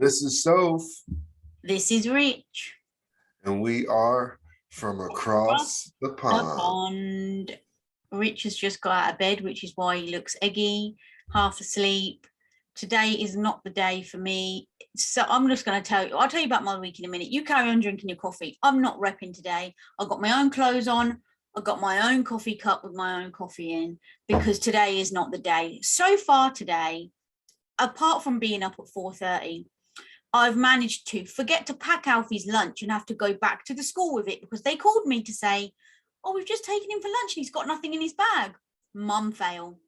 This is Soph, This is Rich. and we are from across the The pond. pond. Rich has just got out of bed, which is why he looks eggy, half asleep. Today is not the day for me. So I'm just going to I'll tell you about my week in a minute. You carry on drinking your coffee. I'm not repping today. I've got my own clothes on. I've got my own coffee cup with my own coffee in because today is not the day. So far today, apart from being up at 4:30, I've managed to forget to pack Alfie's lunch and have to go back to the school with it because they called me to say, oh, we've just taken him for lunch and he's got nothing in his bag. Mum fail.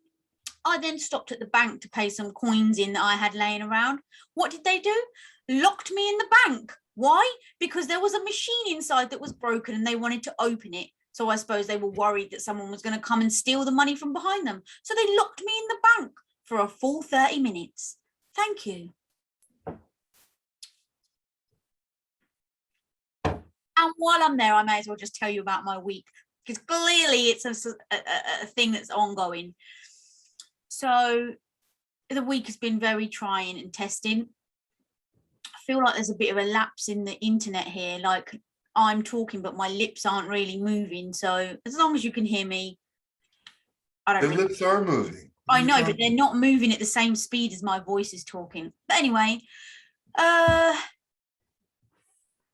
I then stopped at the bank to pay some coins in that I had laying around. What did they do? Locked me in the bank. Why? Because there was a machine inside that was broken and they wanted to open it. So I suppose they were worried that someone was going to come and steal the money from behind them. So they locked me in the bank for a full 30 minutes. Thank you. And while I'm there, I may as well just tell you about my week because clearly it's a thing that's ongoing. So the week has been very trying and testing. I feel like there's a bit of a lapse in the internet here. Like I'm talking, but my lips aren't really moving. So as long as you can hear me, I don't The really. lips are moving. I know, but they're not moving at the same speed as my voice is talking. But anyway,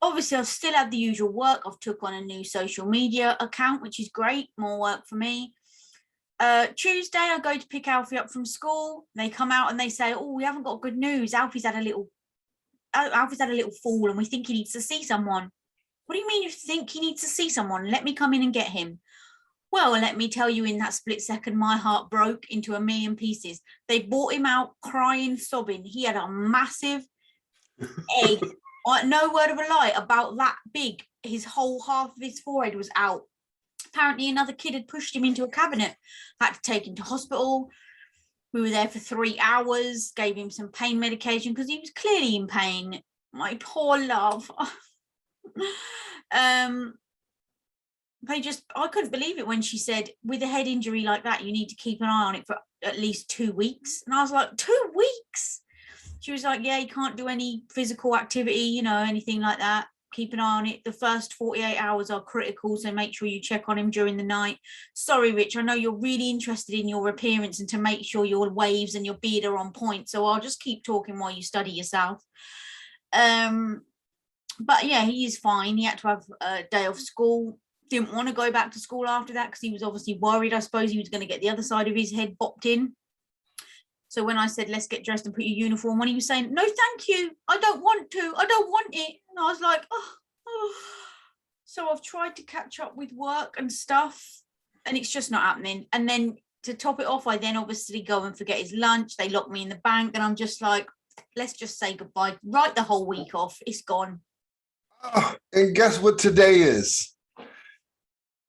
obviously I've still had the usual work. I've took on a new social media account, which is great, more work for me. Tuesday I go to pick Alfie up from school. They come out and they say, oh, we haven't got good news. Alfie's had a little fall and we think he needs to see someone. What do you mean you think he needs to see someone? Let me come in and get him. Well, let me tell you, in that split second, my heart broke into a million pieces. They brought him out crying, sobbing. He had a massive egg. No word of a lie, about that big. His whole half of his forehead was out. Apparently another kid had pushed him into a cabinet, had to take him to hospital. We were there for 3 hours, gave him some pain medication because he was clearly in pain. My poor love. I couldn't believe it when she said, with a head injury like that, you need to keep an eye on it for at least 2 weeks. And I was like, 2 weeks? She was like, yeah, you can't do any physical activity, anything like that. Keep an eye on it. The first 48 hours are critical, so make sure you check on him during the night. Sorry, Rich, I know you're really interested in your appearance and to make sure your waves and your beard are on point, so I'll just keep talking while you study yourself. But yeah, he is fine. He had to have a day off school. Didn't want to go back to school after that because he was obviously worried. I suppose he was going to get the other side of his head bopped in. So when I said, let's get dressed and put your uniform on, he was saying, no, thank you. I don't want to. I don't want it. And I was like, oh. So I've tried to catch up with work and stuff, and it's just not happening. And then to top it off, I then obviously go and forget his lunch. They lock me in the bank, and I'm just like, let's just say goodbye. Write the whole week off. It's gone. And guess what today is?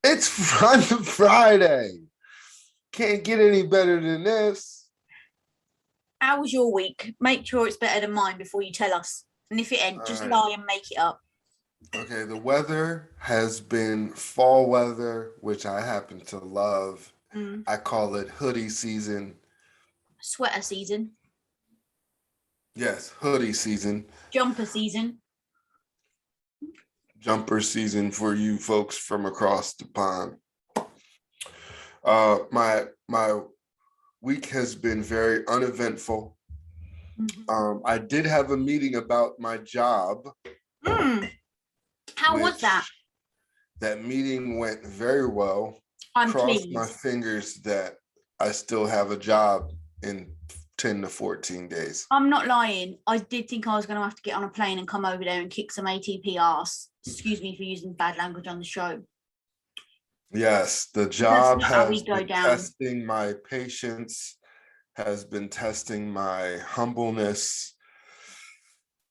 It's Funday Friday. Can't get any better than this. How was your week? Make sure it's better than mine before you tell us. And if it ain't, just lie and make it up. Okay, the weather has been fall weather, which I happen to love. I call it hoodie season. Sweater season. Yes, hoodie season. Jumper season. Jumper season for you folks from across the pond. My week has been very uneventful. I did have a meeting about my job. How was that? That meeting went very well. I'm Crossed pleased. my fingers that I still have a job in 10 to 14 days. I'm not lying. I did think I was going to have to get on a plane and come over there and kick some ATP ass. Excuse me for using bad language on the show. Yes, the job has been testing my patience, has been testing my humbleness.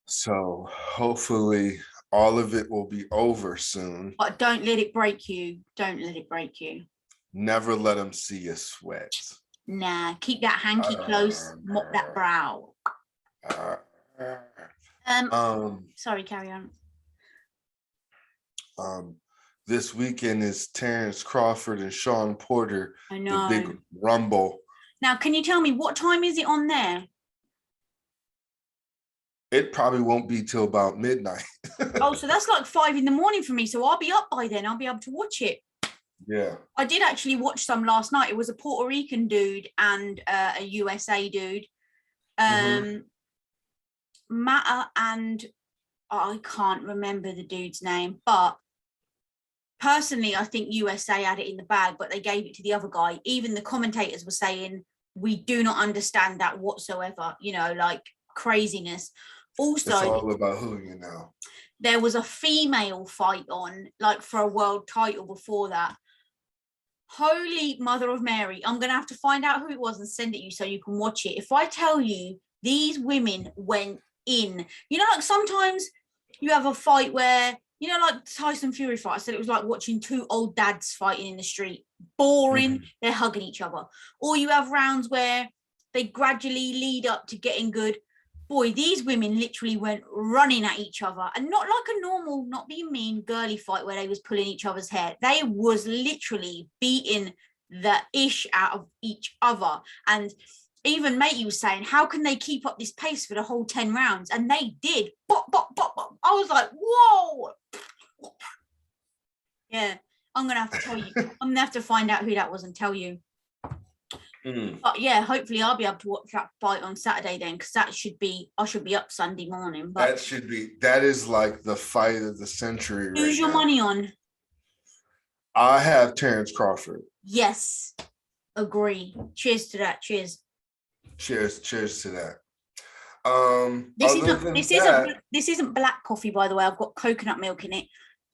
So hopefully all of it will be over soon. But don't let it break you. Don't let it break you. Never let them see you sweat. Nah, keep that hanky close. Mop that brow. Sorry, carry on. This weekend is Terrence Crawford and Sean Porter. I know. The big rumble. Now, can you tell me what time is it on there? It probably won't be till about midnight. Oh, so that's like 5 a.m. for me. So I'll be up by then. I'll be able to watch it. Yeah. I did actually watch some last night. It was a Puerto Rican dude and a USA dude. Matter and I can't remember the dude's name, but personally, I think USA had it in the bag, but they gave it to the other guy. Even the commentators were saying, we do not understand that whatsoever, like craziness. Also, it's all about who you know. There was a female fight on, like for a world title before that. Holy Mother of Mary, I'm going to have to find out who it was and send it you so you can watch it. If I tell you these women went in, like sometimes you have a fight where, like Tyson Fury fight, I said it was like watching two old dads fighting in the street. Boring, they're hugging each other. Or you have rounds where they gradually lead up to getting good. Boy, these women literally went running at each other, and not like a normal, not being mean, girly fight where they was pulling each other's hair. They was literally beating the ish out of each other. And even Matey was saying, how can they keep up this pace for the whole 10 rounds? And they did. Bop, bop, bop, bop. I was like, whoa. Yeah, I'm going to have to tell you. I'm going to have to find out who that was and tell you. But yeah, hopefully I'll be able to watch that fight on Saturday then, because I should be up Sunday morning. But that is like the fight of the century. Who's your money on? I have Terrence Crawford. Yes, agree. Cheers to that. Cheers to that. This isn't black coffee, by the way. I've got coconut milk in it,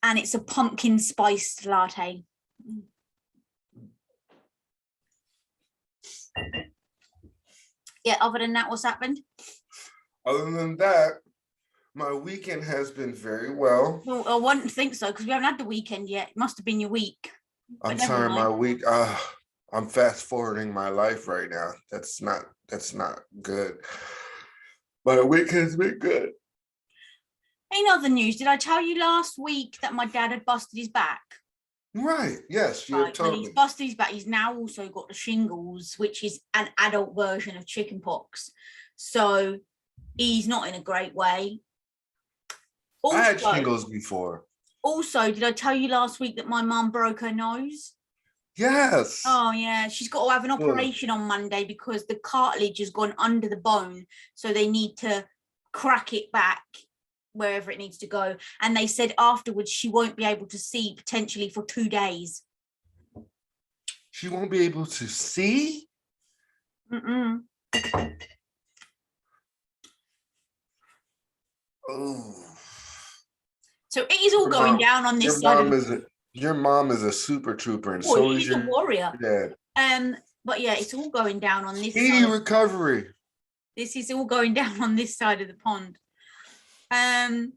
and it's a pumpkin spiced latte. Yeah, other than that, what's happened? Other than that, my weekend has been very well. Well, I wouldn't think so, because we haven't had the weekend yet. It must have been your week. I'm sorry, my week. I'm fast forwarding my life right now. That's not good. But a week has been good. In other news, did I tell you last week that my dad had busted his back? Right. Yes, you told me. He's busted his back. He's now also got the shingles, which is an adult version of chickenpox. So he's not in a great way. Also, I had shingles before. Also, did I tell you last week that my mum broke her nose? Yes. Oh, yeah. She's got to have an operation on Monday because the cartilage has gone under the bone. So they need to crack it back wherever it needs to go. And they said afterwards she won't be able to see potentially for 2 days. She won't be able to see? Oh. So it is all going down on this side. Your mom is a super trooper, and so is your warrior. Dad. But yeah, it's all going down on this side. Recovery. This is all going down on this side of the pond. I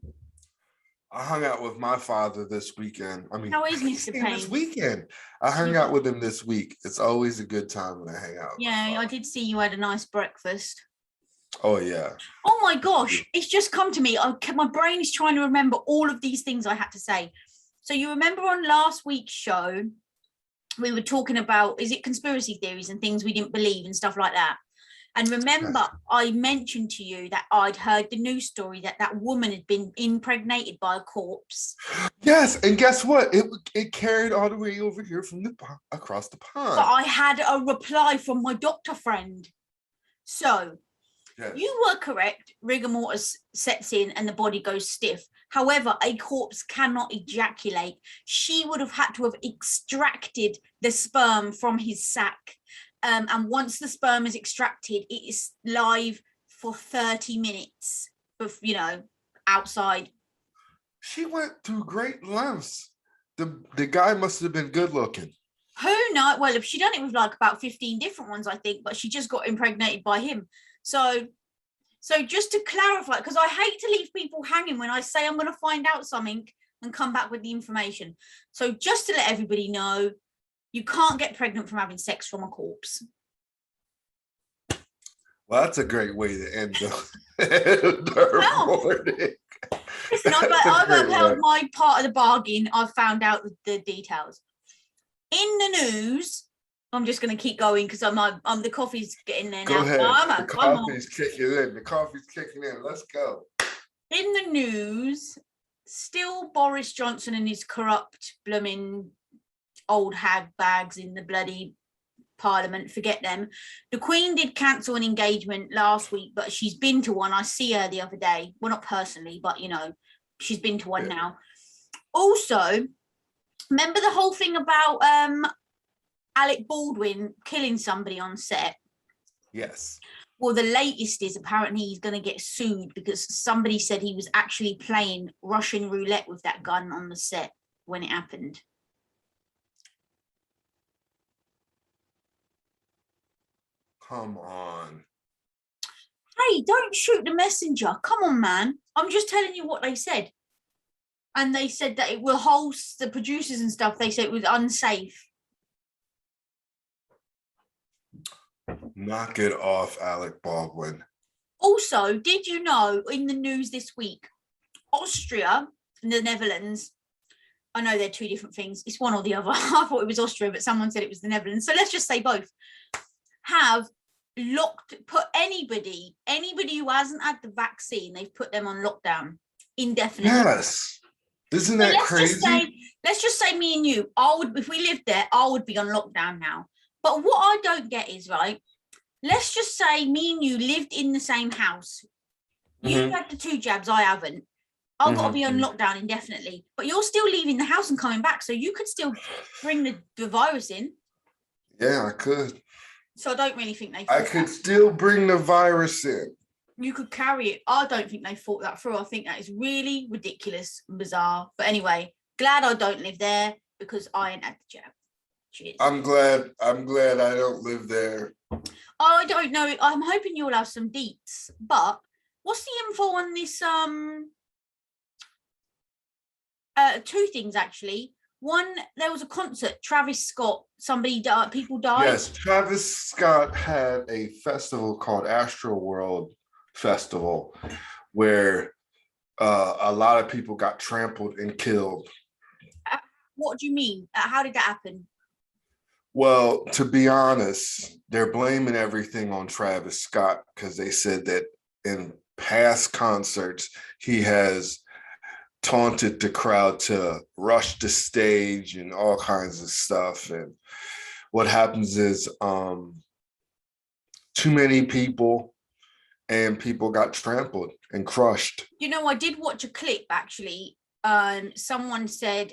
hung out with my father this weekend. How is Mr. Payne? This weekend. I hung out with him this week. It's always a good time when I hang out. Yeah, I did see you had a nice breakfast. Oh, yeah. Oh, my gosh. It's just come to me. My brain is trying to remember all of these things I had to say. So you remember on last week's show, we were talking about, is it conspiracy theories and things we didn't believe and stuff like that? And remember, I mentioned to you that I'd heard the news story that woman had been impregnated by a corpse. Yes, and guess what? It carried all the way over here from across the pond. But I had a reply from my doctor friend. So you were correct. Rigor mortis sets in and the body goes stiff. However, a corpse cannot ejaculate. She would have had to have extracted the sperm from his sac. And once the sperm is extracted, it is live for 30 minutes, outside. She went through great lengths. The guy must have been good looking. Who knows? Well, if she done it with like about 15 different ones, I think, but she just got impregnated by him. So just to clarify, because I hate to leave people hanging when I say I'm going to find out something and come back with the information. So just to let everybody know, you can't get pregnant from having sex from a corpse. Well, that's a great way to end the morning. Listen, I've upheld my part of the bargain. I've found out the details. In the news, I'm just going to keep going because the coffee's getting there now. Go ahead. The coffee's kicking in. Let's go. In the news, still Boris Johnson and his corrupt blooming old hag bags in the bloody Parliament, forget them. The Queen did cancel an engagement last week, but she's been to one. I see her the other day. Well, not personally, but she's been to one now. Also, remember the whole thing about Alec Baldwin killing somebody on set? Yes. Well, the latest is apparently he's going to get sued because somebody said he was actually playing Russian roulette with that gun on the set when it happened. Come on. Hey, don't shoot the messenger. Come on, man. I'm just telling you what they said. And they said that it will hold the producers and stuff. They said it was unsafe. Knock it off, Alec Baldwin. Also, did you know in the news this week, Austria and the Netherlands, I know they're two different things. It's one or the other. I thought it was Austria, but someone said it was the Netherlands. So let's just say both have put anybody who hasn't had the vaccine, they've put them on lockdown indefinitely. Yes. Isn't that crazy? Let's just say me and you, if we lived there, I would be on lockdown now. But what I don't get is, right, let's just say me and you lived in the same house. You've had the 2 jabs, I haven't. I've got to be on lockdown indefinitely. But you're still leaving the house and coming back, so you could still bring the virus in. Yeah, I could. So I don't really think they. I could still bring the virus in. You could carry it. I don't think they thought that through. I think that is really ridiculous and bizarre. But anyway, glad I don't live there because I ain't had the jab. Cheers. I'm glad I don't live there. I don't know. I'm hoping you'll have some deets. But what's the info on this? 2 things actually. One, there was a concert. Travis Scott. Somebody died. People died. Yes, Travis Scott had a festival called Astroworld Festival, where a lot of people got trampled and killed. What do you mean? How did that happen? Well, to be honest, they're blaming everything on Travis Scott because they said that in past concerts, he has taunted the crowd to rush the stage and all kinds of stuff. And what happens is too many people and people got trampled and crushed. I did watch a clip actually. Someone said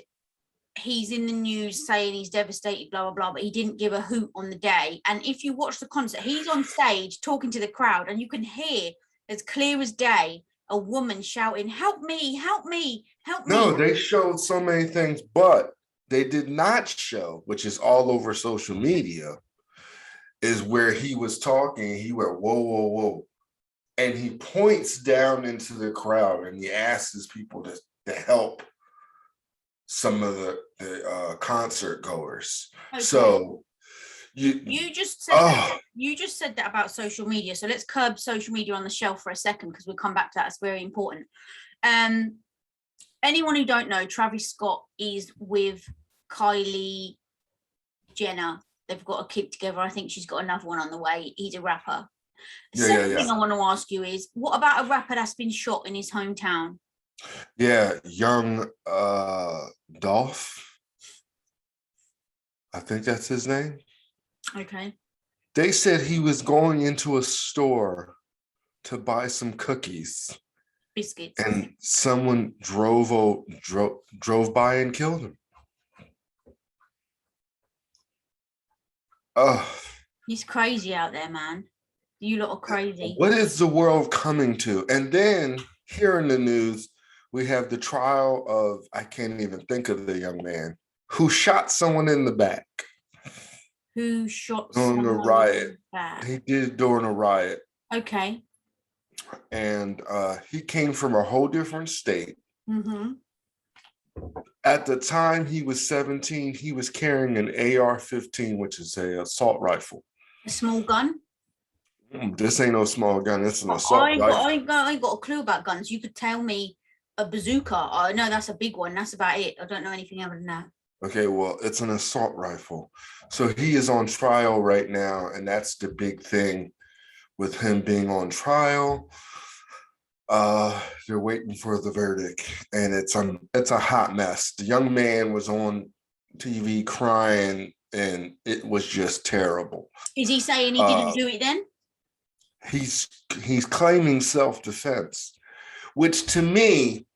he's in the news saying he's devastated, blah, blah, blah, but he didn't give a hoot on the day. And if you watch the concert, he's on stage talking to the crowd and you can hear as clear as day a woman shouting, help me, help me, help me. No, they showed so many things, but they did not show, which is all over social media, is where he was talking. He went, whoa, whoa, whoa. And he points down into the crowd and he asks people to help some of the concert goers. Okay. So you just said that about social media. So let's curb social media on the shelf for a second because we'll come back to that. It's very important. Anyone who don't know, Travis Scott is with Kylie Jenner. They've got a kid together. I think she's got another one on the way. He's a rapper. Second thing I want to ask you is, what about a rapper that's been shot in his hometown? Yeah, young Dolph. I think that's his name. Okay. They said he was going into a store to buy some cookies. Biscuits. And someone drove by and killed him. Oh. He's crazy out there, man. You lot are crazy. What is the world coming to? And then here in the news, we have the trial of, I can't even think of the young man who shot someone in the back. Who shot during someone a riot? in the back? He did it during a riot. Okay. And he came from a whole different state. Mm-hmm. At the time he was 17, he was carrying an AR-15, which is an assault rifle. A small gun? This ain't no small gun. It's an assault rifle. I ain't got a clue about guns. You could tell me a bazooka. I know that's a big one. That's about it. I don't know anything other than that. Okay, well, it's an assault rifle. So he is on trial right now, and that's the big thing with him being on trial. They're waiting for the verdict, and it's a hot mess. The young man was on TV crying, and it was just terrible. Is he saying he didn't do it then? He's claiming self-defense, which to me,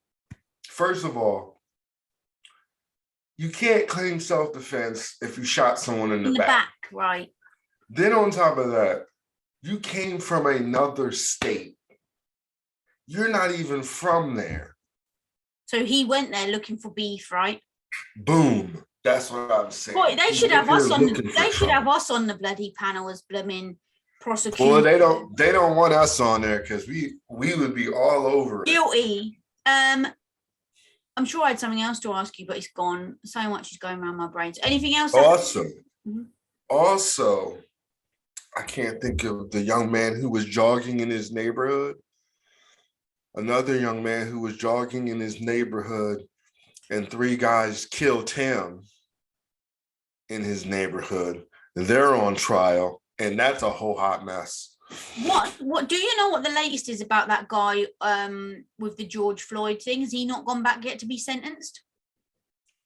first of all, you can't claim self-defense if you shot someone in the back. Right. Then on top of that, you came from another state. You're not even from there. So he went there looking for beef, right? Boom. That's what I'm saying. Boy, they should have us on. They should have us on the bloody panel as blooming prosecutors. Well, they don't want us on there because we would be all over it. Guilty. I'm sure I had something else to ask you, but it's gone. So much is going around my brains. Anything else? Also, I can't think of the young man who was jogging in his neighborhood. Another young man who was jogging in his neighborhood, and 3 guys killed him in his neighborhood. They're on trial, and that's a whole hot mess. What do you know what the latest is about that guy with the George Floyd thing? Has he not gone back yet to be sentenced?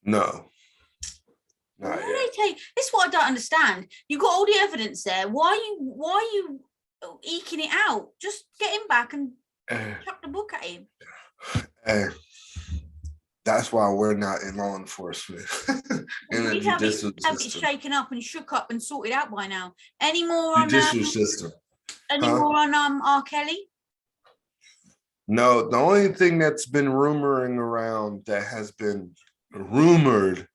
No. Not yet. This is what I don't understand. You got all the evidence there. Why are you eking it out? Just get him back and chuck the book at him. That's why we're not in law enforcement. We'd have it shaken up and shook up and sorted out by now. Any more on judicial system? Any more on R. Kelly? No, the only thing that's been rumoring around that has been rumored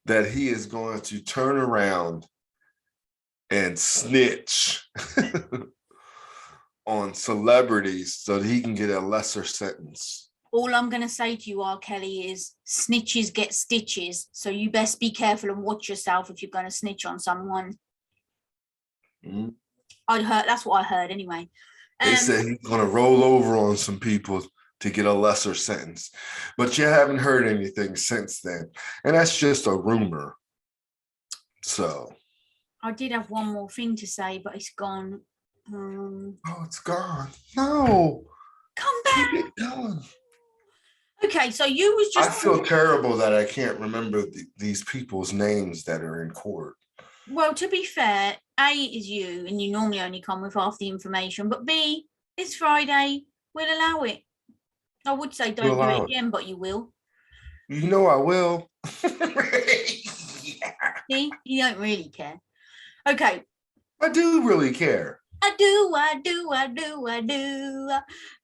that he is going to turn around and snitch on celebrities so that he can get a lesser sentence. All I'm going to say to you, R. Kelly, is snitches get stitches. So you best be careful and watch yourself if you're going to snitch on someone. Mm-hmm. That's what I heard anyway. They said he's going to roll over on some people to get a lesser sentence. But you haven't heard anything since then. And that's just a rumor. So. I did have one more thing to say, but it's gone. Oh, it's gone. No. Come back. Keep it going. Okay, so you was just... I feel terrible that I can't remember these people's names that are in court. Well, to be fair, A, is you, and you normally only come with half the information, but B, it's Friday, we'll allow it. I would say don't do it again, but you will. You know I will. Yeah. See, you don't really care. Okay. I do really care. I do.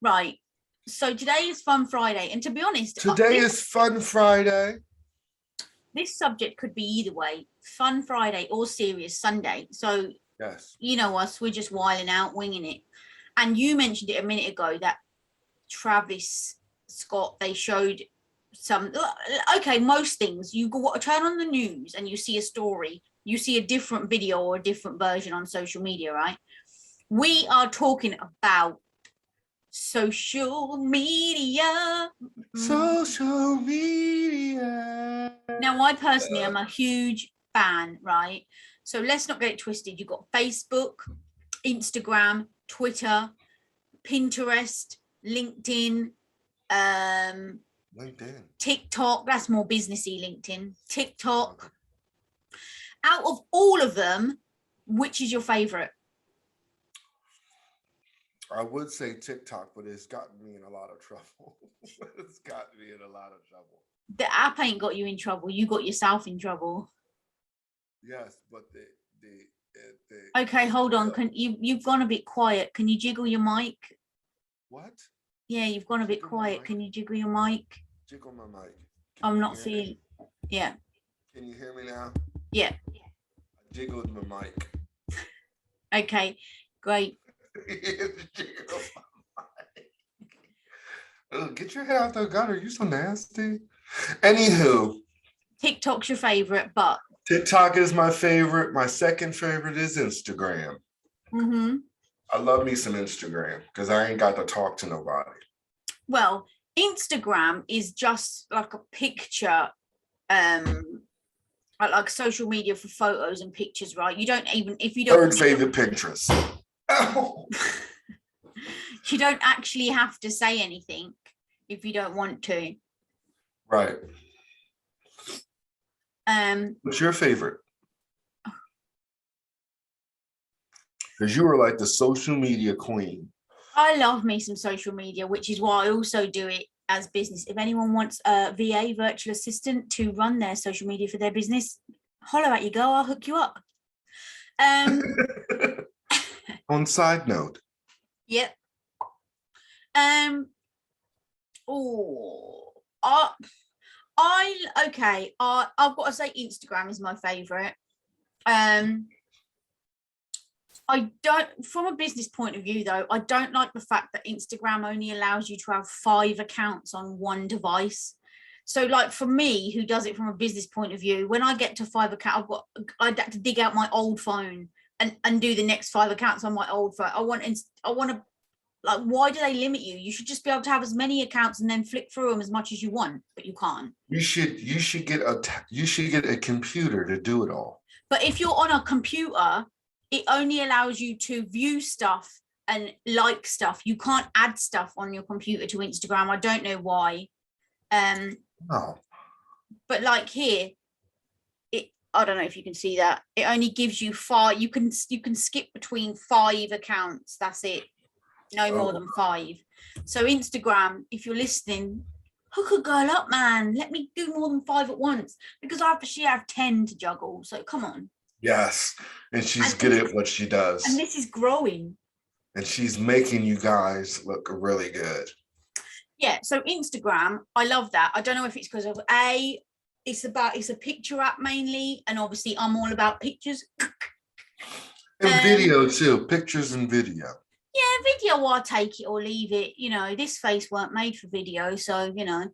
Right. So today is Fun Friday, and to be honest, today is Fun Friday. This subject could be either way, Fun Friday or Serious Sunday. So, yes, you know us, we're just wiling out, winging it. And you mentioned it a minute ago that Travis Scott, they showed some, okay, most things, you go turn on the news and you see a story, you see a different video or a different version on social media, right? We are talking about social media. Social media. Now, I personally am a huge fan, right? So let's not get it twisted. You've got Facebook, Instagram, Twitter, Pinterest, LinkedIn, TikTok. That's more businessy, LinkedIn. TikTok. Out of all of them, which is your favorite? I would say TikTok, but it's gotten me in a lot of trouble. It's gotten me in a lot of trouble. The app ain't got you in trouble. You got yourself in trouble. Yes, but okay, hold on. Can you've gone a bit quiet. Can you jiggle your mic? What? Yeah, you've gone a bit quiet. Can you jiggle your mic? Jiggle my mic. I'm not feeling. Yeah. Can you hear me now? Yeah. I jiggled my mic. Okay, great. Oh, get your head out the gutter. You're so nasty. Anywho. TikTok's your favorite, but TikTok is my favorite. My second favorite is Instagram. Mm-hmm. I love me some Instagram because I ain't got to talk to nobody. Well, Instagram is just like a picture, like social media for photos and pictures, right? You don't even, if you don't. Third favorite, Pinterest. Oh. You don't actually have to say anything if you don't want to. Right. What's your favorite? Because you were like the social media queen. I love me some social media, which is why I also do it as business. If anyone wants a VA, virtual assistant, to run their social media for their business, holler at you, go, I'll hook you up. On side note. Yep. Oh, okay. I've got to say Instagram is my favorite. I don't, from a business point of view though, I don't like the fact that Instagram only allows you to have 5 accounts on one device. So like for me, who does it from a business point of view, when I get to 5 accounts, I'd have to dig out my old phone and do the next 5 accounts on my old phone. I want to, like, why do they limit you? You should just be able to have as many accounts and then flick through them as much as you want, but you can't. You should get a computer to do it all. But if you're on a computer, it only allows you to view stuff and like stuff. You can't add stuff on your computer to Instagram. I don't know why. Oh. But like here, I don't know if you can see that. It only gives you 5. You can skip between 5 accounts. That's it. No more than 5. So Instagram, if you're listening, hook a girl up, man. Let me do more than 5 at once, because I have 10 to juggle. So come on. Yes, and she's good at what she does. And this is growing. And she's making you guys look really good. Yeah, so Instagram, I love that. I don't know if it's because of it's a picture app mainly, and obviously I'm all about pictures. And video too, pictures and video. Yeah, video, I'll take it or leave it. You know, this face weren't made for video, so you know.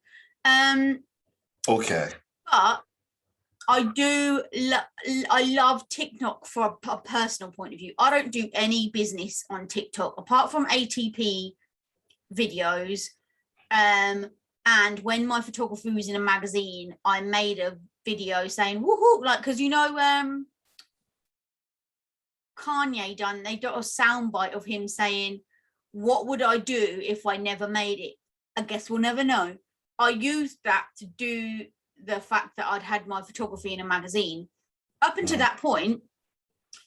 Okay. But I love TikTok for a personal point of view. I don't do any business on TikTok apart from ATP videos. And when my photography was in a magazine, I made a video saying woohoo, like, because you know, Kanye they got a soundbite of him saying, what would I do if I never made it? I guess we'll never know. I used that to do the fact that I'd had my photography in a magazine. Up until that point,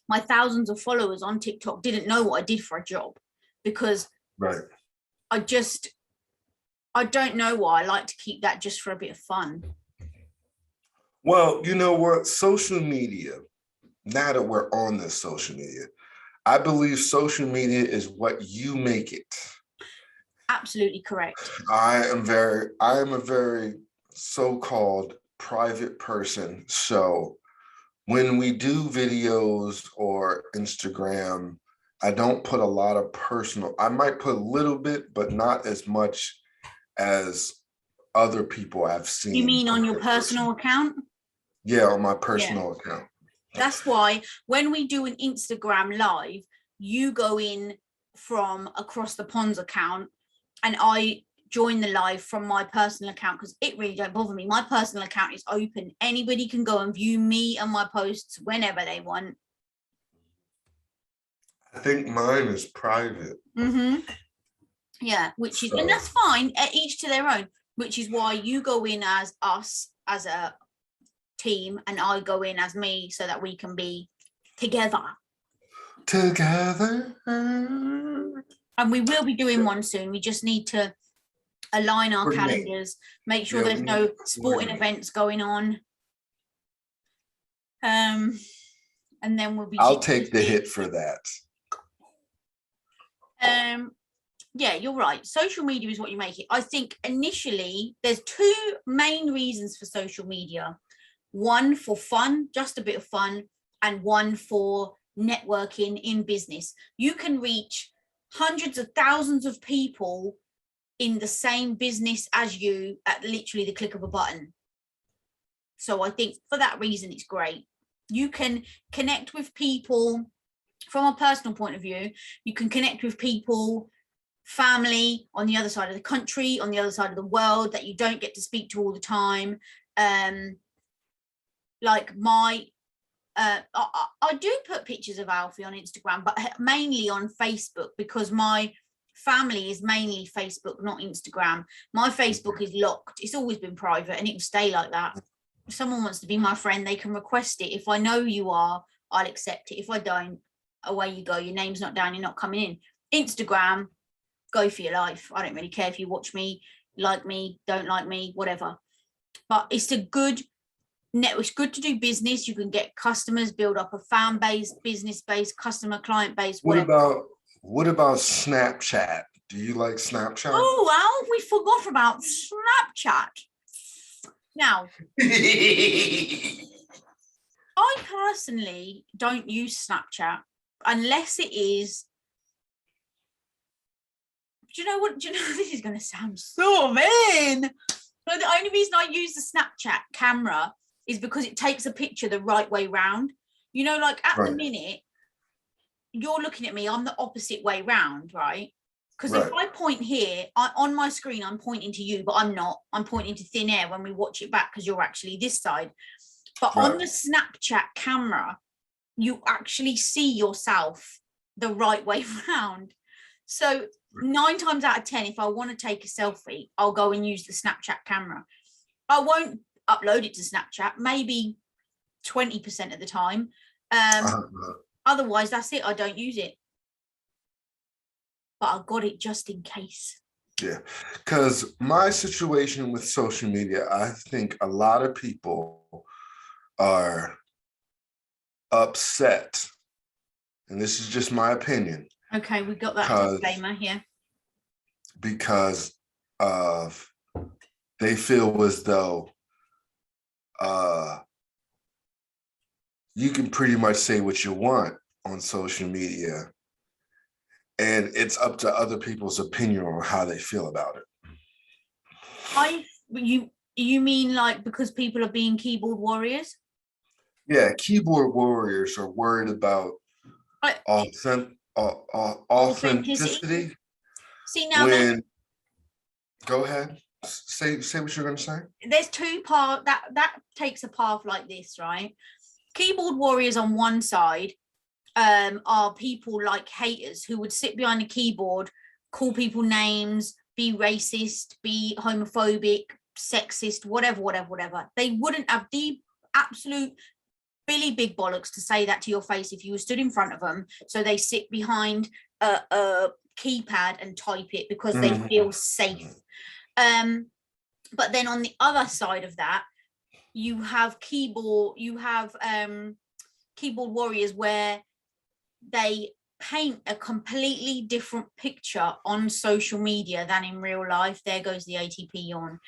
my thousands of followers on TikTok didn't know what I did for a job, because I don't know why. I like to keep that just for a bit of fun. Well, you know what? Social media, now that we're on this social media, I believe social media is what you make it. Absolutely correct. I am a very so-called private person. So when we do videos or Instagram, I don't put a lot of personal. I might put a little bit, but not as much as other people I've seen. You mean on your personal account? Yeah, on my personal account. That's why when we do an Instagram live, you go in from across the ponds account and I join the live from my personal account, because it really don't bother me. My personal account is open. Anybody can go and view me and my posts whenever they want. I think mine is private. Yeah, which is, and that's fine, each to their own, which is why you go in as us as a team and I go in as me, so that we can be together. And we will be doing one soon. We just need to align our calendars, make sure there's no sporting events going on. And then we'll be. I'll take the hit for that. Yeah, you're right. Social media is what you make it. I think initially there's 2 main reasons for social media. One for fun, just a bit of fun, and one for networking in business. You can reach hundreds of thousands of people in the same business as you at literally the click of a button. So I think for that reason, it's great. You can connect with people from a personal point of view. You can connect with people, family on the other side of the country, on the other side of the world, that you don't get to speak to all the time. Like I do put pictures of Alfie on Instagram, but mainly on Facebook, because my family is mainly Facebook, not Instagram. My Facebook is locked. It's always been private and it will stay like that. If someone wants to be my friend, they can request it. If I know you are, I'll accept it. If I don't, away you go. Your name's not down, you're not coming in. Instagram, go for your life. I don't really care if you watch me, like me, don't like me, whatever. But it's a good network. It's good to do business. You can get customers, build up a fan base, business base, customer, client base, whatever. What about Snapchat? Do you like Snapchat? Oh, well, we forgot about Snapchat. Now, I personally don't use Snapchat unless it is. Do you know what? Do you know this is going to sound so mean? But the only reason I use the Snapchat camera is because it takes a picture the right way round. You know, like at the minute, you're looking at me, I'm the opposite way round, right? Because if I point here, on my screen, I'm pointing to you, but I'm not. I'm pointing to thin air when we watch it back because you're actually this side. But on the Snapchat camera, you actually see yourself the right way round. So 9 times out of 10, if I want to take a selfie, I'll go and use the Snapchat camera. I won't upload it to Snapchat, maybe 20% of the time. Otherwise, that's it. I don't use it. But I got it just in case. Yeah, because my situation with social media, I think a lot of people are upset, and this is just my opinion. Okay, we got that disclaimer here. Because of they feel as though you can pretty much say what you want on social media, and it's up to other people's opinion on how they feel about it. You mean like because people are being keyboard warriors? Yeah, keyboard warriors are worried about authenticity. See now, go ahead. Say what you're going to say. There's two parts that takes a path like this, right? Keyboard warriors on one side are people like haters who would sit behind a keyboard, call people names, be racist, be homophobic, sexist, whatever. They wouldn't have the absolute Billy Big Bollocks to say that to your face if you were stood in front of them. So they sit behind a keypad and type it because they feel safe. But then on the other side of that, you have keyboard warriors where they paint a completely different picture on social media than in real life. There goes the ATP on.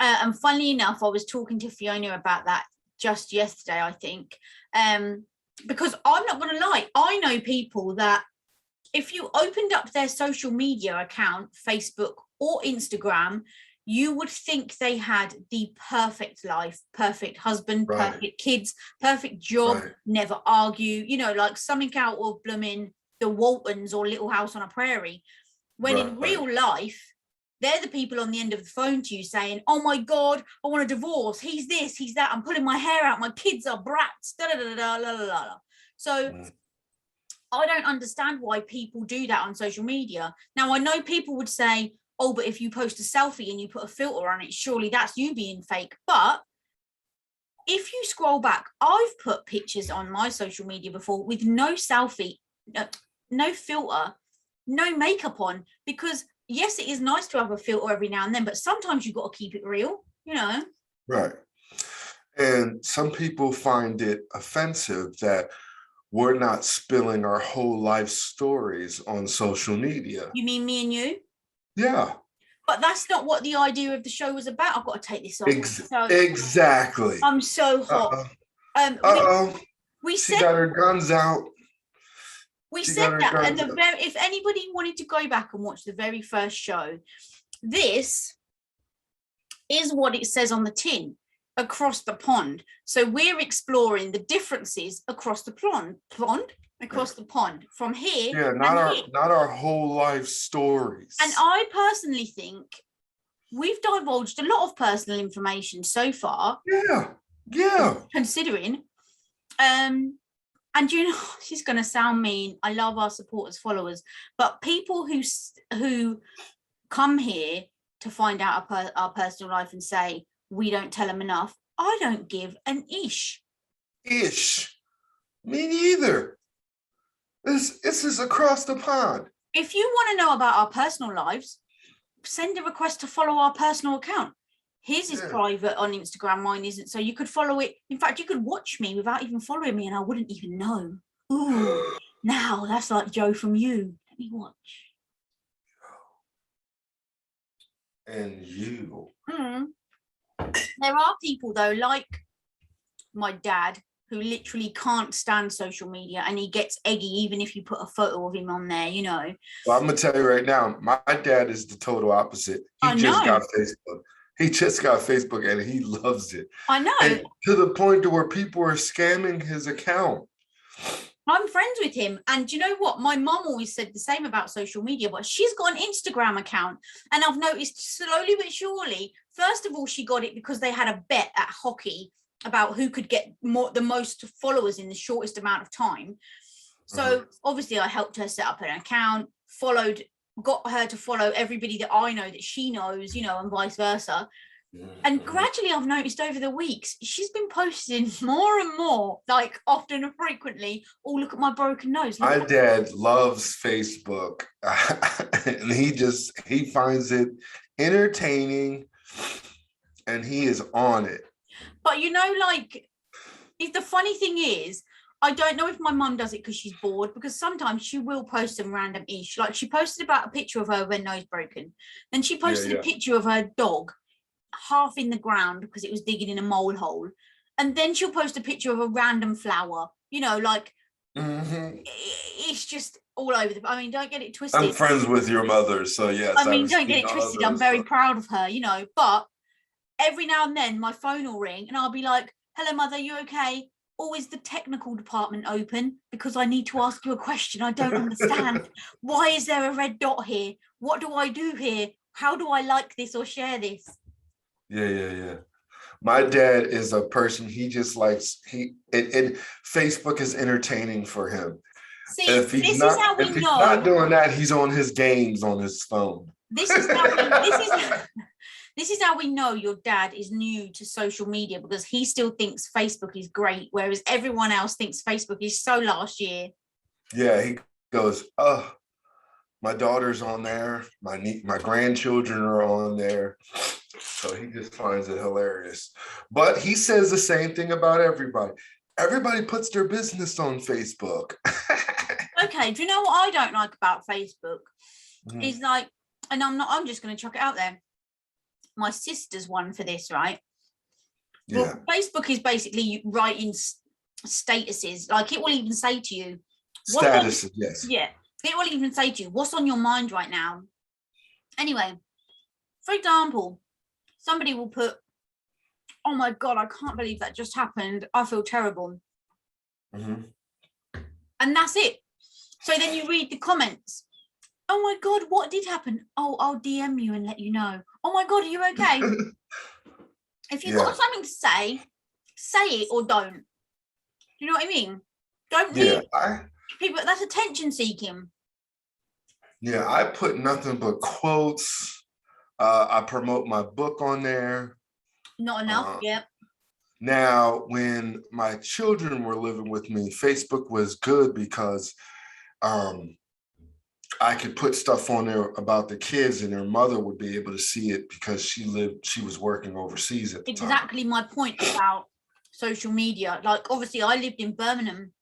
And funnily enough, I was talking to Fiona about that just yesterday, I think, because I'm not going to lie, I know people that if you opened up their social media account, Facebook or Instagram, you would think they had the perfect life, perfect husband, perfect kids, perfect job, never argue, you know, like something out of blooming the Waltons or Little House on a Prairie. When in real life, they're the people on the end of the phone to you saying, oh my God, I want a divorce. He's this, he's that. I'm pulling my hair out. My kids are brats. Da, da, da, da, la, la, la. So I don't understand why people do that on social media. Now, I know people would say, oh, but if you post a selfie and you put a filter on it, surely that's you being fake. But if you scroll back, I've put pictures on my social media before with no selfie, no filter, no makeup on, because yes, it is nice to have a filter every now and then, but sometimes you've got to keep it real, you know? Right. And some people find it offensive that we're not spilling our whole life stories on social media. You mean me and you? Yeah. But that's not what the idea of the show was about. I've got to take this off. Exactly. I'm so hot. We she got her guns out. We said that, and if anybody wanted to go back and watch the very first show, this is what it says on the tin, across the pond. So we're exploring the differences across the pond, from here. Yeah, not our whole life stories. And I personally think we've divulged a lot of personal information so far. Yeah. Considering, And you know, this is going to sound mean. I love our supporters, followers, but people who come here to find out our personal life and say we don't tell them enough, I don't give an ish. Ish. Me neither. This is across the pond. If you want to know about our personal lives, send a request to follow our personal account. His is private on Instagram, mine isn't. So you could follow it. In fact, you could watch me without even following me and I wouldn't even know. Ooh, now that's like Joe from You. Let me watch. And you. There are people though, like my dad, who literally can't stand social media and he gets eggy even if you put a photo of him on there, you know. Well, I'm gonna tell you right now, my dad is the total opposite. He just got Facebook. He just got Facebook and he loves it. I know. And to the point to where people are scamming his account. I'm friends with him. And you know what? My mum always said the same about social media, but she's got an Instagram account. And I've noticed slowly but surely, first of all, she got it because they had a bet at hockey about who could get the most followers in the shortest amount of time. So obviously I helped her set up an account, got her to follow everybody that I know that she knows, you know, and vice versa. And gradually I've noticed over the weeks, she's been posting more and more, like often and frequently, oh, look at my broken nose. My dad loves Facebook and he finds it entertaining and he is on it. But you know, like, if the funny thing is, I don't know if my mum does it because she's bored, because sometimes she will post some random ish. Like she posted about a picture of her with her nose broken. Then she posted a picture of her dog half in the ground because it was digging in a mole hole. And then she'll post a picture of a random flower, you know, like it's just all over the, I mean, don't get it twisted. I'm friends with your mother, so yes. I mean, don't get it twisted. I'm very proud of her, you know, but every now and then my phone will ring and I'll be like, hello, mother, you okay? Or is the technical department open? Because I need to ask you a question. I don't understand. Why is there a red dot here? What do I do here? How do I like this or share this? Yeah. My dad is a person, he just likes, Facebook is entertaining for him. See, if he's not doing that, he's on his games on his phone. This is how we know your dad is new to social media, because he still thinks Facebook is great, whereas everyone else thinks Facebook is so last year. Yeah, he goes, oh, my daughter's on there, my grandchildren are on there. So he just finds it hilarious. But he says the same thing about everybody. Everybody puts their business on Facebook. Okay, do you know what I don't like about Facebook? Is like, and I'm just going to chuck it out there. My sister's one for this, right? Yeah. Well, Facebook is basically writing statuses. Like it will even say to you. Statuses, yes. Yeah. It will even say to you, what's on your mind right now? Anyway, for example, somebody will put, oh my God, I can't believe that just happened. I feel terrible. And that's it. So then you read the comments. Oh my God, what did happen? Oh, I'll DM you and let you know. Oh my God, are you okay? If you've got something to say it or don't. You know what I mean? Don't read people. That's attention seeking. Yeah, I put nothing but quotes. I promote my book on there. Not enough, yep. Now, when my children were living with me, Facebook was good because I could put stuff on there about the kids and their mother would be able to see it because she was working overseas at the time. Exactly my point about social media. Like, obviously, I lived in Birmingham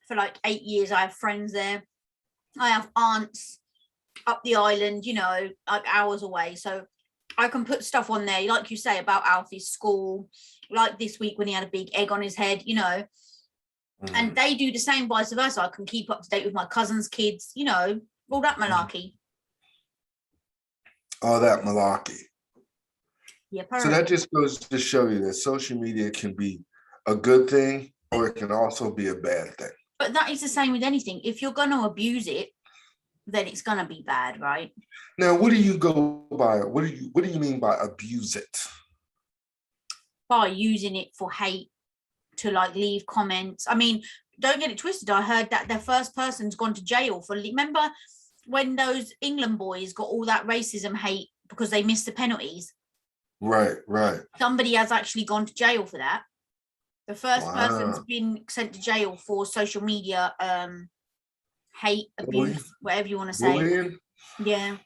for like 8 years. I have friends there. I have aunts up the island, you know, like hours away. So I can put stuff on there, like you say, about Alfie's school, like this week when he had a big egg on his head, you know. And they do the same, vice versa. I can keep up to date with my cousin's kids, you know, all that malarkey. All that malarkey. Yeah. So that just goes to show you that social media can be a good thing or it can also be a bad thing. But that is the same with anything. If you're going to abuse it, then it's going to be bad, right? Now, what do you go by? What do you mean by abuse it? By using it for hate, to like leave comments. I mean, don't get it twisted. I heard that their first person's gone to jail for. Remember when those England boys got all that racism hate because they missed the penalties? Right, right. Somebody has actually gone to jail for that. The first person's Wow. been sent to jail for social media hate, Bullying. abuse, whatever you want to say. Bullying. Yeah.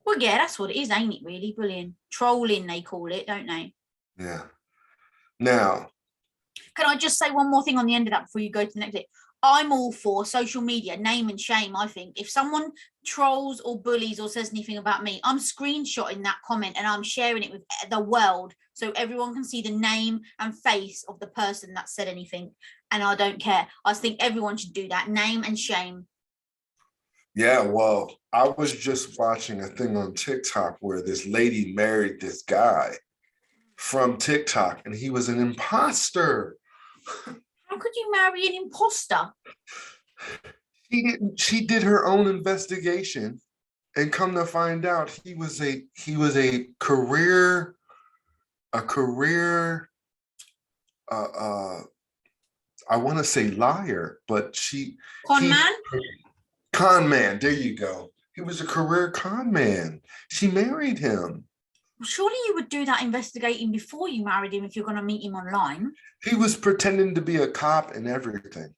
Well, yeah, that's what it is, ain't it, really? Bullying. Trolling, they call it, don't they? Yeah. Now, Can I just say one more thing on the end of that before you go to the next bit? I'm all for social media, name and shame. I think if someone trolls or bullies or says anything about me, I'm screenshotting that comment and I'm sharing it with the world so everyone can see the name and face of the person that said anything. And I don't care. I think everyone should do that. Name and shame. yeah, well, I was just watching a thing on TikTok where this lady married this guy from TikTok and he was an imposter. How could you marry an imposter? She did her own investigation and come to find out he was a career I want to say liar, but Con man? con man, there you go. He was a career con man. She married him. Surely you would do that investigating before you married him if you're going to meet him online. He was pretending to be a cop and everything.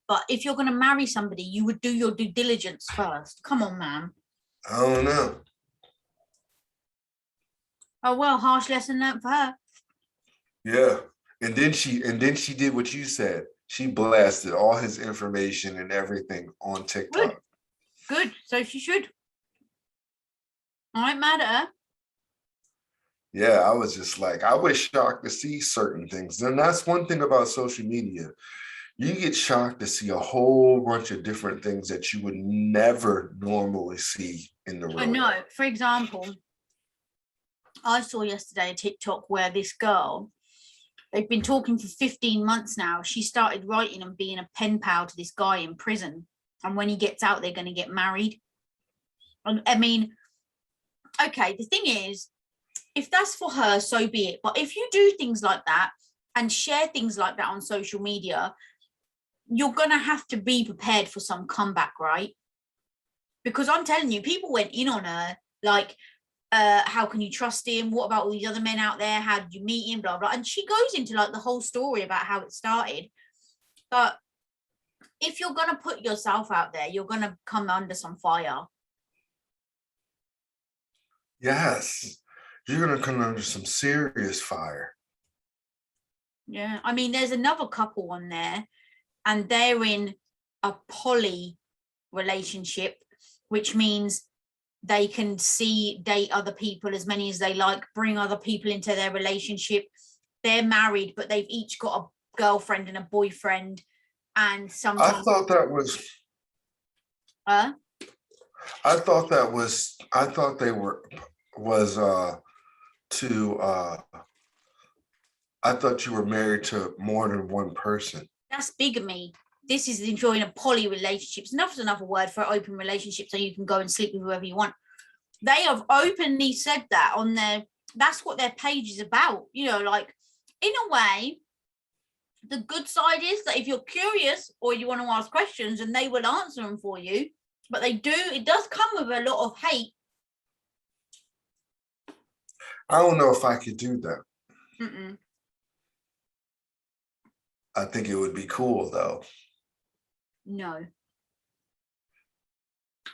But if you're going to marry somebody, you would do your due diligence first. Come on, man. I don't know. Oh, well, harsh lesson learned for her. Yeah. And then she did what you said. She blasted all his information and everything on TikTok. Good. So she should. I ain't mad at her. Yeah, I was just like, I was shocked to see certain things. And that's one thing about social media. You get shocked to see a whole bunch of different things that you would never normally see in the real I know. world. For example, I saw yesterday a TikTok where this girl, they've been talking for 15 months now. She started writing and being a pen pal to this guy in prison. And when he gets out, they're going to get married. And I mean, okay, the thing is, if that's for her, so be it. But if you do things like that and share things like that on social media, you're going to have to be prepared for some comeback, right? Because I'm telling you, people went in on her, like, how can you trust him? What about all these other men out there? How did you meet him? Blah, blah. And she goes into like the whole story about how it started. But if you're going to put yourself out there, you're going to come under some fire. Yes. You're going to come under some serious fire. Yeah. I mean, there's another couple on there and they're in a poly relationship, which means they can date other people as many as they like, bring other people into their relationship. They're married, but they've each got a girlfriend and a boyfriend. And sometimes I thought that was I thought you were married to more than one person. That's bigamy. This is enjoying a poly relationship. Enough's another word for open relationship, so you can go and sleep with whoever you want. They have openly said that on their, that's what their page is about. You know, like, in a way, the good side is that if you're curious or you want to ask questions, and they will answer them for you, but it does come with a lot of hate. I don't know if I could do that. Mm-mm. I think it would be cool though. No.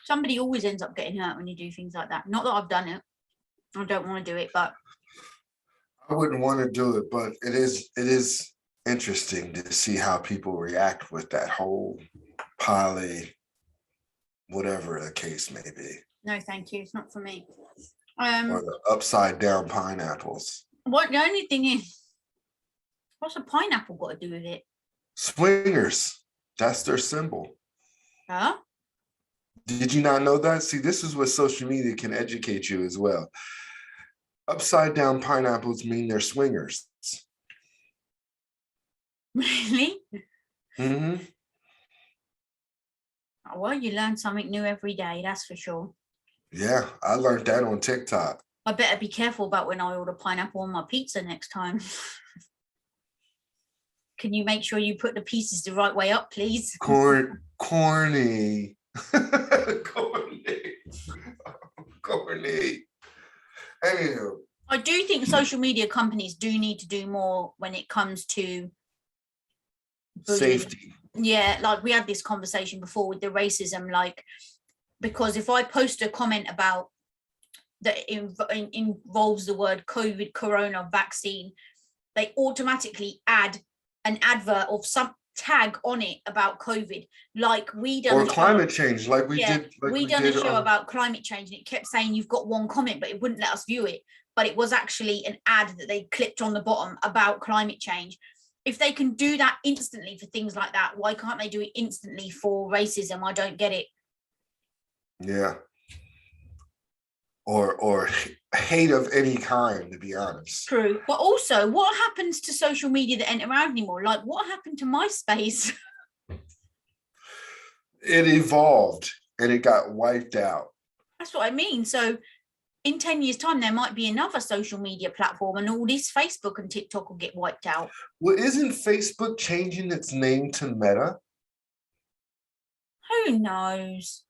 Somebody always ends up getting hurt when you do things like that. Not that I've done it. I don't want to do it, but I wouldn't want to do it, but it is interesting to see how people react with that whole poly, whatever the case may be. no, thank you. It's not for me. Or the upside down pineapples. What the only thing is, what's a pineapple got to do with it? Swingers. That's their symbol. Huh? Did you not know that? See, this is what social media can educate you as well. Upside down pineapples mean they're swingers. Really? Mm-hmm. Well, you learn something new every day, that's for sure. Yeah, I learned that on TikTok. I better be careful about when I order pineapple on my pizza next time. Can you make sure you put the pieces the right way up, please? Corny. Anywho. I do think social media companies do need to do more when it comes to bullying. Safety. Yeah, like we had this conversation before with the racism, like, because if I post a comment about that involves the word COVID, corona, vaccine, they automatically add an advert of some tag on it about COVID, like we done or climate change, like we did. Like we done a show about climate change, and it kept saying you've got one comment, but it wouldn't let us view it. But it was actually an ad that they clipped on the bottom about climate change. If they can do that instantly for things like that, why can't they do it instantly for racism? I don't get it. Yeah. Or hate of any kind, to be honest. True. But also, what happens to social media that ain't around anymore? Like, what happened to MySpace? It evolved and it got wiped out. That's what I mean. So in 10 years' time, there might be another social media platform, and all this Facebook and TikTok will get wiped out. Well, isn't Facebook changing its name to Meta? Who knows?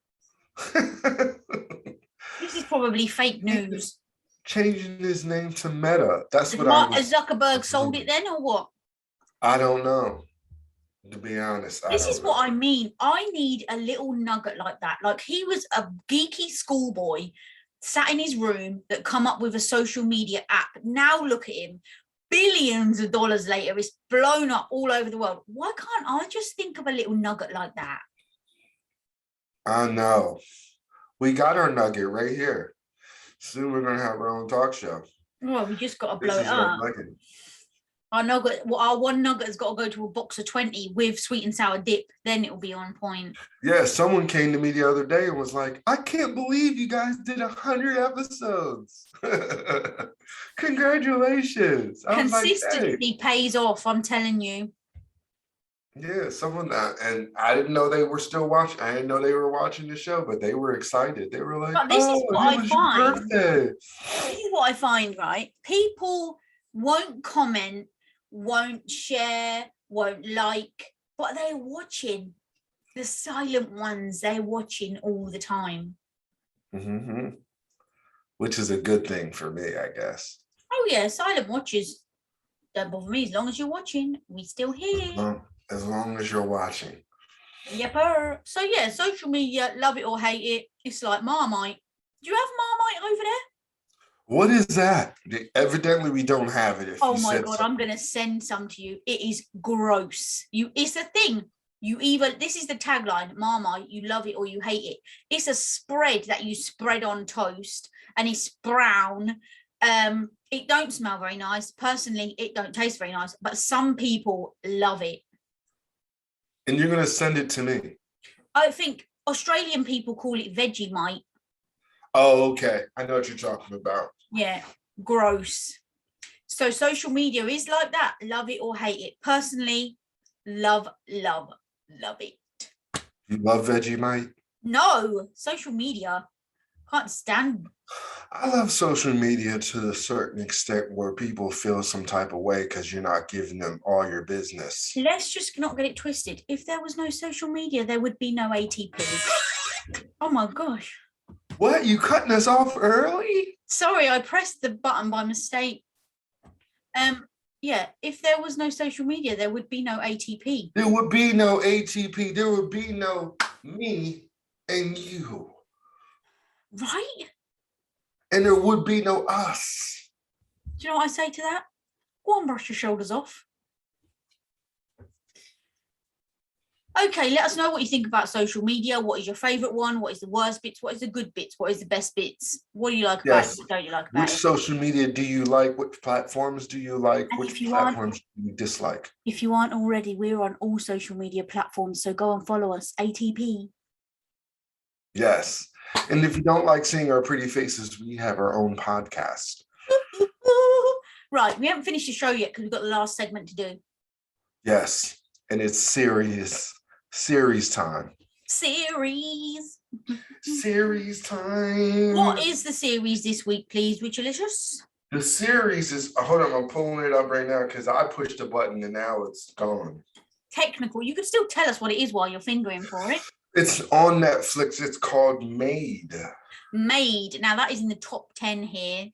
This is probably fake news. Changing his name to Meta. That's what Has Zuckerberg sold it then, or what? I don't know. To be honest, this is what I mean. I need a little nugget like that. Like, he was a geeky schoolboy sat in his room that come up with a social media app. Now look at him. Billions of dollars later, it's blown up all over the world. Why can't I just think of a little nugget like that? I know. We got our nugget right here. Soon we're gonna have our own talk show. Well, we just got to blow it up. Our nugget, well, our one nugget has got to go to a box of 20 with sweet and sour dip. Then it will be on point. Yeah, someone came to me the other day and was like, "I can't believe you guys did 100 episodes. Congratulations!" Consistency pays off. I'm telling you. Yeah, someone and I didn't know they were still watching. I didn't know they were watching the show, but they were excited. They were like, but this is what I find. This is what I find, right? People won't comment, won't share, won't like, but they're watching. The silent ones, they're watching all the time. Mm-hmm. Which is a good thing for me, I guess. Oh yeah, silent watchers don't bother me. As long as you're watching, we still here. As long as you're watching. Yep. So yeah, social media, love it or hate it. It's like Marmite. Do you have Marmite over there? What is that? Evidently, we don't have it. Oh my God, I'm going to send some to you. It is gross. It's a thing. This is the tagline, Marmite, you love it or you hate it. It's a spread that you spread on toast, and it's brown. It don't smell very nice. Personally, it don't taste very nice, but some people love it. And you're going to send it to me? I think Australian people call it Vegemite. Oh, okay. I know what you're talking about. Yeah, gross. So social media is like that. Love it or hate it. Personally, love it. You love Vegemite? No, social media. Can't stand. I love social media to a certain extent where people feel some type of way because you're not giving them all your business. Let's just not get it twisted. If there was no social media, there would be no ATP. Oh my gosh. What? You cutting us off early? Sorry, I pressed the button by mistake. Yeah, if there was no social media, there would be no ATP. There would be no ATP. There would be no me and you. Right? And there would be no us. Do you know what I say to that? Go on, brush your shoulders off. Okay, let us know what you think about social media. What is your favorite one? What is the worst bits? What is the good bits? What is the best bits? What do you like about it? What don't you like about it? Which social media do you like? Which platforms do you like? And which platforms do you dislike? If you aren't already, we're on all social media platforms, so go and follow us, ATP. Yes. And if you don't like seeing our pretty faces, we have our own podcast. Right, we haven't finished the show yet because we've got the last segment to do. Yes, and it's series time. Series time. What is the series this week, please, Richalicious? The series is, hold on, I'm pulling it up right now because I pushed the button and now it's gone. Technical. You could still tell us what it is while you're fingering for it. It's on Netflix. It's called Maid. Maid. Now that is in the top 10 here.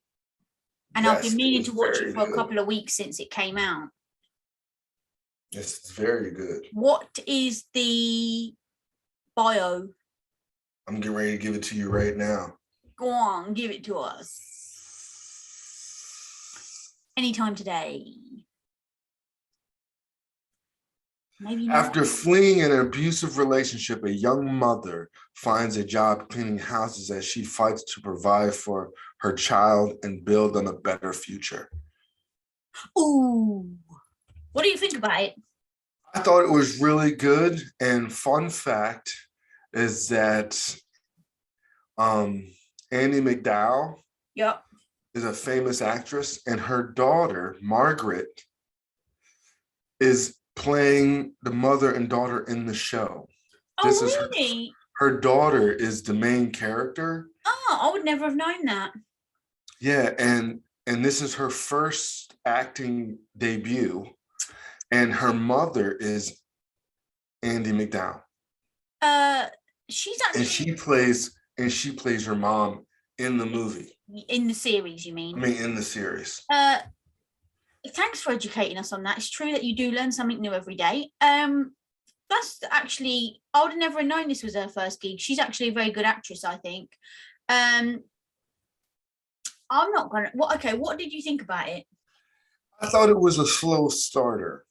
And I've been Yes, it meaning is to watch it very for a good. couple of weeks since it came out. It's very good. What is the bio? I'm getting ready to give it to you right now. Go on, give it to us. Anytime today. Maybe not. After fleeing an abusive relationship, a young mother finds a job cleaning houses as she fights to provide for her child and build on a better future. Ooh. What do you think about it? I thought it was really good. And fun fact is that Andy McDowell Yep. is a famous actress, and her daughter, Margaret, is playing the mother and daughter in the show. This Oh, is really? her daughter is the main character. Oh, I would never have known that. Yeah, and this is her first acting debut, and her mother is Andy McDowell, She's and actually she plays her mom in the movie. in the series, you mean? I mean, in the series. Thanks for educating us on that. It's true that you do learn something new every day. That's actually, I would have never known this was her first gig. She's actually a very good actress, I think. I'm not gonna. What? Okay, what did you think about it? I thought it was a slow starter.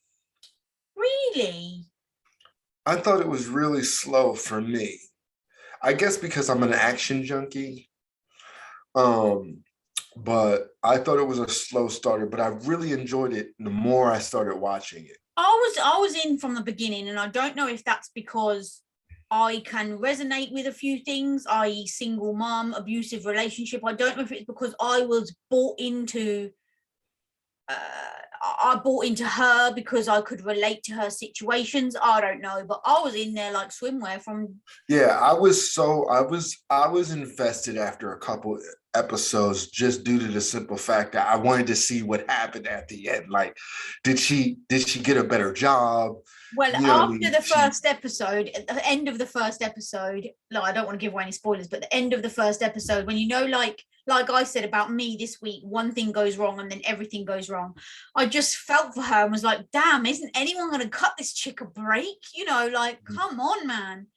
Really? I thought it was really slow for me. I guess because I'm an action junkie. But I thought it was a slow starter, but I really enjoyed it the more I started watching it. I was in from the beginning, and I don't know if that's because I can resonate with a few things, i.e., single mom, abusive relationship. I don't know if it's because I was bought into. I bought into her because I could relate to her situations. I don't know, but I was in there like swimwear from. Yeah, I was invested after a couple episodes just due to the simple fact that I wanted to see what happened at the end. Like, did she get a better job? Well, You know what I after mean? the first episode, at the end of the first episode, no, I don't want to give away any spoilers, but the end of the first episode, when you know, like I said about me this week, one thing goes wrong and then everything goes wrong. I just felt for her and was like, damn, isn't anyone going to cut this chick a break? You know, like, come on, man.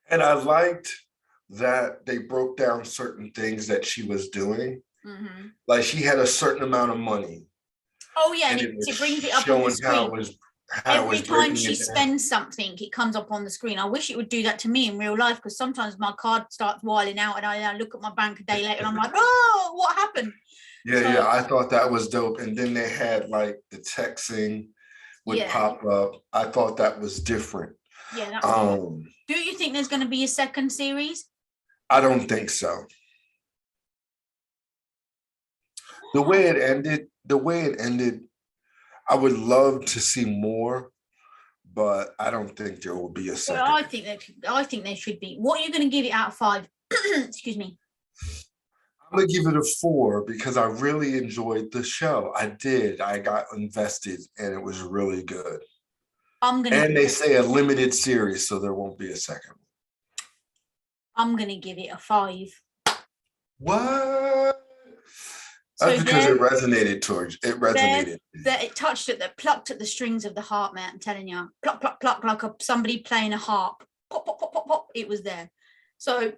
And I liked that they broke down certain things that she was doing. Mm-hmm. Like she had a certain amount of money. Oh yeah, and it it brings it up on the showing how screen. it Every was time breaking she it down. spends something, it comes up on the screen. I wish it would do that to me in real life, because sometimes my card starts whiling out and I look at my bank a day later and I'm like, oh, what happened? Yeah, I thought that was dope. And then they had like the texting would pop up. I thought that was different. Yeah, that's different. Do you think there's going to be a second series? I don't think so. The way it ended, I would love to see more, but I don't think there will be a second. Well, I think there should be. What are you going to give it out of 5? Excuse me. I'm gonna give it a 4 because I really enjoyed the show. I did. I got invested and it was really good. And they say a limited series, so there won't be a second. I'm gonna give it a 5. What? That's because it resonated towards it. Resonated. That it touched at that plucked at the strings of the heart, man. I'm telling you, pluck, pluck, pluck, like somebody playing a harp. Pop, pop, pop, pop, pop. It was there. So,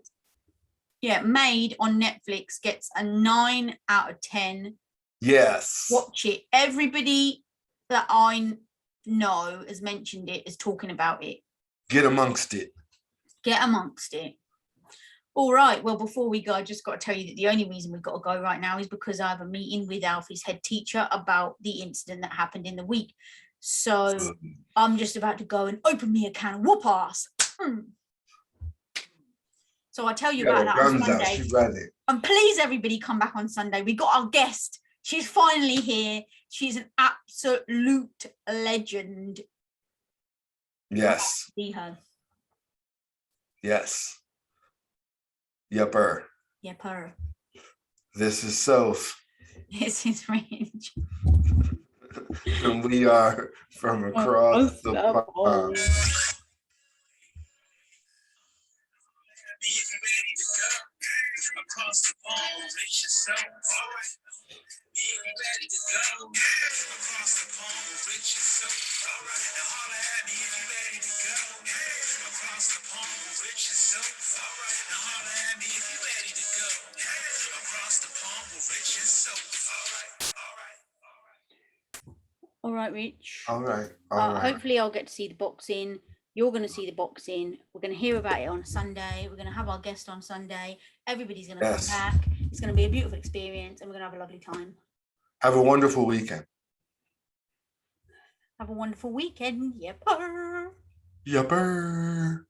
yeah, Maid on Netflix gets a 9 out of 10. Yes. Watch it. Everybody that I know has mentioned it, is talking about it. Get amongst it. Get amongst it. All right. Well, before we go, I just got to tell you that the only reason we've got to go right now is because I have a meeting with Alfie's head teacher about the incident that happened in the week. So I'm just about to go and open me a can of whoop ass. So I'll tell you about that on Sunday. She's ready. And please, everybody, come back on Sunday. We got our guest. She's finally here. She's an absolute legend. Yes. See her. Yes. Yepper. Yepper. This is Soph. This is Rich. And we are from across the pond. Across the pond, Rich and so. All right. Being ready to go. Across the pond, Rich and so. All right. Now holler at me if you're ready to go. Across the pond, Rich and so. All right. Now holler at me if you're ready to go. Across the pond, Rich and so. All right. All right. All right, Rich. All right. All right. Hopefully I'll get to see the boxing. You're going to see the boxing. We're going to hear about it on Sunday. We're going to have our guest on Sunday. Everybody's going to come back. It's going to be a beautiful experience and we're going to have a lovely time. Have a wonderful weekend. Have a wonderful weekend. Yepper. Yupper.